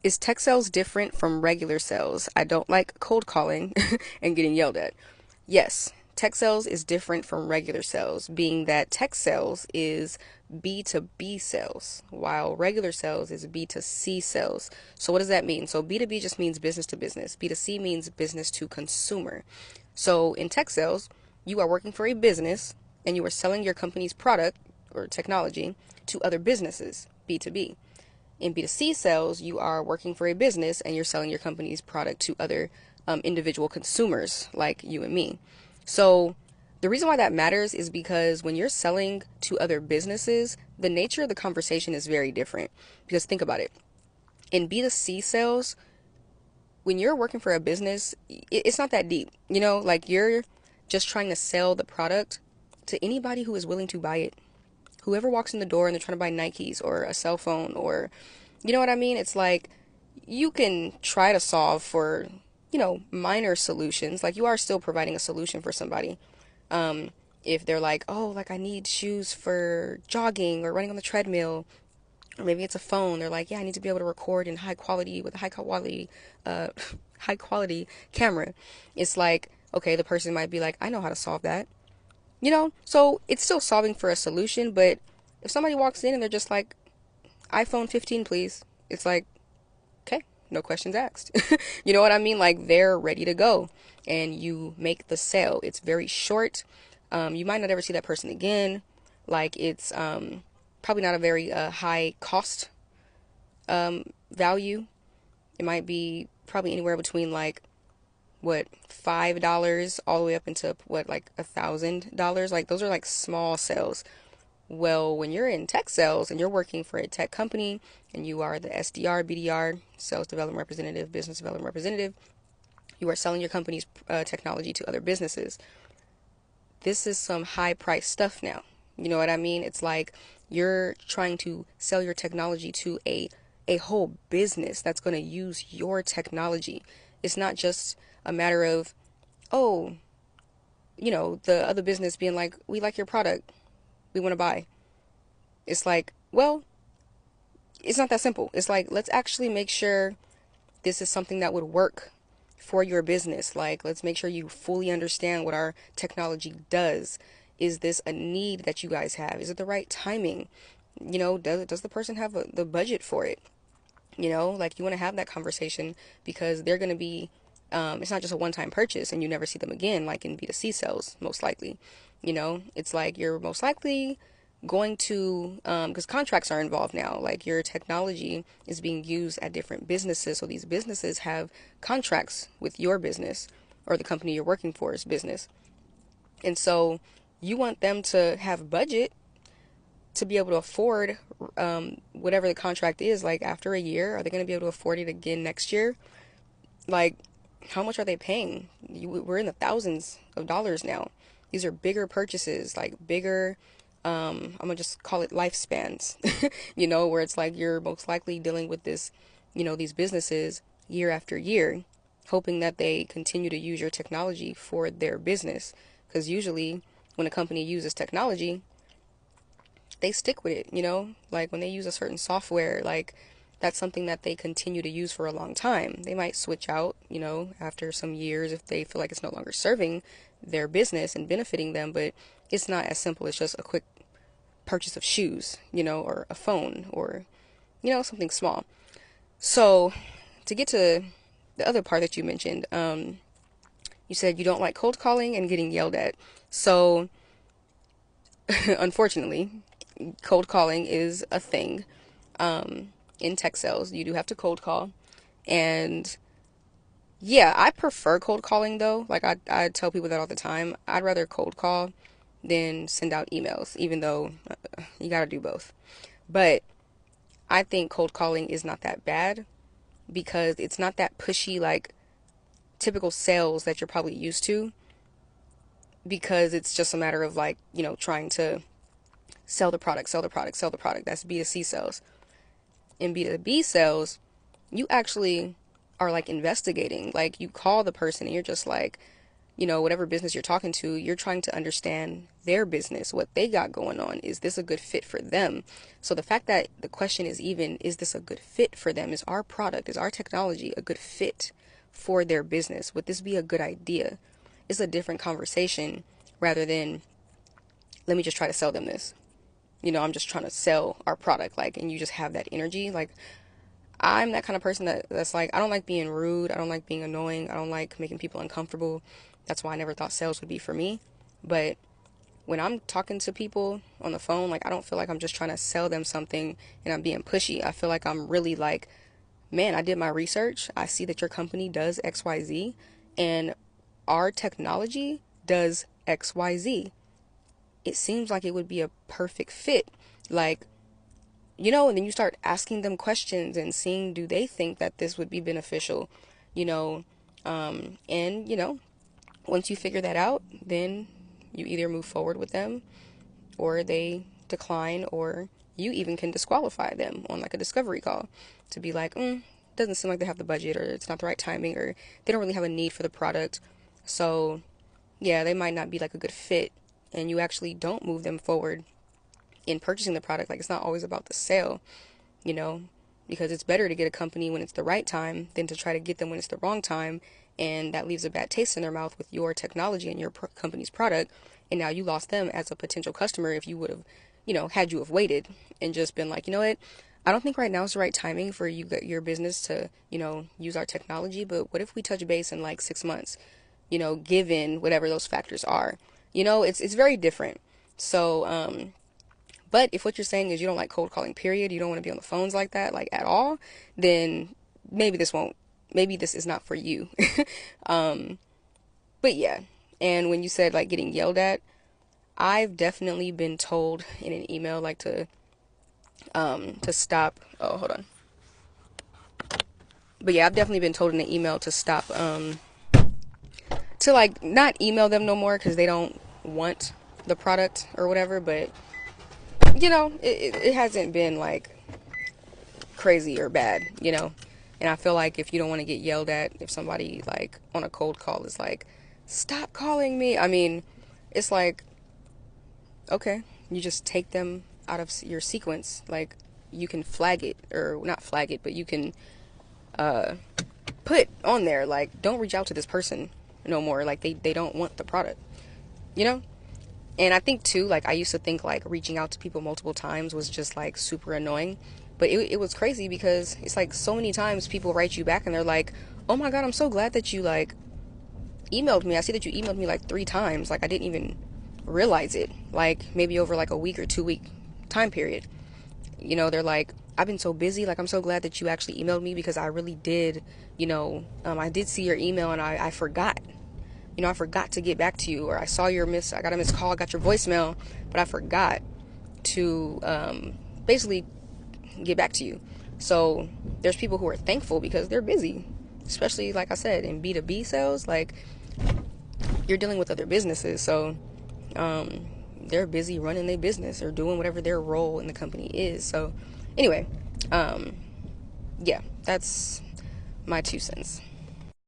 Is tech sales different from regular sales? I don't like cold calling and getting yelled at. Yes, tech sales is different from regular sales, being that tech sales is B2B sales, while regular sales is B2C sales. So, what does that mean? So, B2B just means business to business, B2C means business to consumer. So, in tech sales, you are working for a business and you are selling your company's product or technology to other businesses, B2B. In B2C sales, you are working for a business and you're selling your company's product to other individual consumers like you and me. So, the reason why that matters is because when you're selling to other businesses, the nature of the conversation is very different. Because think about it. In B2C sales, when you're working for a business, it's not that deep. Like you're just trying to sell the product to anybody who is willing to buy it. Whoever walks in the door and they're trying to buy Nikes or a cell phone or, you know what I mean? It's like you can try to solve for, minor solutions. Like you are still providing a solution for somebody. If they're like, oh, like I need shoes for jogging or running on the treadmill, or maybe it's a phone. They're like, yeah, I need to be able to record in high quality with a uh, high quality camera. It's like, okay, the person might be like, I know how to solve that. So it's still solving for a solution, but if somebody walks in and they're just like, iPhone 15, please, it's like, okay, no questions asked. You know what I mean? Like they're ready to go and you make the sale. It's very short. You might not ever see that person again. Like it's probably not a very high cost value. It might be probably anywhere between like what $5 all the way up into what like $1,000. Like those are like small sales. Well, when you're in tech sales and you're working for a tech company and you are the SDR, BDR, sales development representative, business development representative, you are selling your company's technology to other businesses. This is some high price stuff now. You know what I mean? It's like you're trying to sell your technology to a whole business that's going to use your technology. It's not just a matter of, oh, the other business being like, we like your product, we want to buy. It's like, well, it's not that simple. It's like, let's actually make sure this is something that would work for your business. Like, let's make sure you fully understand what our technology does. Is this a need that you guys have? Is it the right timing? Does the person have the budget for it? Like you want to have that conversation because they're going to be, it's not just a one-time purchase and you never see them again, like in B2C sales, most likely. It's like you're most likely going to, because contracts are involved now, like your technology is being used at different businesses. So these businesses have contracts with your business or the company you're working for's business. And so you want them to have budget to be able to afford whatever the contract is. Like after a year, are they going to be able to afford it again next year? Like, how much are they paying? We're in the thousands of dollars now. These are bigger purchases, like bigger, I'm gonna just call it lifespans, where it's like you're most likely dealing with this, these businesses year after year, hoping that they continue to use your technology for their business. Because usually when a company uses technology, they stick with it. Like when they use a certain software, like that's something that they continue to use for a long time. They might switch out, after some years if they feel like it's no longer serving their business and benefiting them, but it's not as simple as just a quick purchase of shoes, or a phone or, something small. So to get to the other part that you mentioned, you said you don't like cold calling and getting yelled at. So unfortunately, cold calling is a thing. In tech sales, you do have to cold call. And yeah, I prefer cold calling though. Like I tell people that all the time. I'd rather cold call than send out emails, even though you got to do both. But I think cold calling is not that bad because it's not that pushy like typical sales that you're probably used to, because it's just a matter of like, trying to sell the product, sell the product, sell the product. That's B2C sales. In B2B sales, you actually are like investigating. Like you call the person and you're just like, whatever business you're talking to, you're trying to understand their business, what they got going on. Is this a good fit for them? So the fact that the question is even, is this a good fit for them? Is our product, is our technology a good fit for their business? Would this be a good idea? It's a different conversation rather than, let me just try to sell them this. I'm just trying to sell our product, like, and you just have that energy. Like, I'm that kind of person that's like, I don't like being rude. I don't like being annoying. I don't like making people uncomfortable. That's why I never thought sales would be for me. But when I'm talking to people on the phone, like, I don't feel like I'm just trying to sell them something and I'm being pushy. I feel like I'm really like, man, I did my research. I see that your company does XYZ and our technology does XYZ. It seems like it would be a perfect fit. Like, and then you start asking them questions and seeing, do they think that this would be beneficial, and, once you figure that out, then you either move forward with them or they decline, or you even can disqualify them on like a discovery call to be like, doesn't seem like they have the budget, or it's not the right timing, or they don't really have a need for the product. So yeah, they might not be like a good fit, and you actually don't move them forward in purchasing the product. Like, it's not always about the sale, because it's better to get a company when it's the right time than to try to get them when it's the wrong time, and that leaves a bad taste in their mouth with your technology and your company's product, and now you lost them as a potential customer. If you would have, had you have waited and just been like, what, I don't think right now is the right timing for your business to, use our technology, but what if we touch base in like 6 months, given whatever those factors are, it's very different. So, but if what you're saying is you don't like cold calling, period, you don't want to be on the phones like that, like at all, then maybe this is not for you. But yeah. And when you said like getting yelled at, I've definitely been told in an email like to stop. Oh, hold on. But yeah, I've definitely been told in an email to stop, to like not email them no more because they don't want the product or whatever. But it hasn't been like crazy or bad, and I feel like if you don't want to get yelled at, if somebody like on a cold call is like, stop calling me, I mean, it's like, okay, you just take them out of your sequence. Like, you can flag it, or not flag it, but you can put on there like, don't reach out to this person no more, like they don't want the product, And I think too, like, I used to think like reaching out to people multiple times was just like super annoying, but it was crazy because it's like so many times people write you back and they're like, oh my God, I'm so glad that you like emailed me. I see that you emailed me like 3 times. Like, I didn't even realize it. Like, maybe over like a week or 2 week time period. They're like, I've been so busy. Like, I'm so glad that you actually emailed me because I really did, I did see your email and I forgot. I forgot to get back to you, or I got a missed call, I got your voicemail, but I forgot to basically get back to you. So there's people who are thankful because they're busy, especially like I said, in B2B sales, like, you're dealing with other businesses. So they're busy running their business or doing whatever their role in the company is. So anyway, yeah, that's my 2 cents.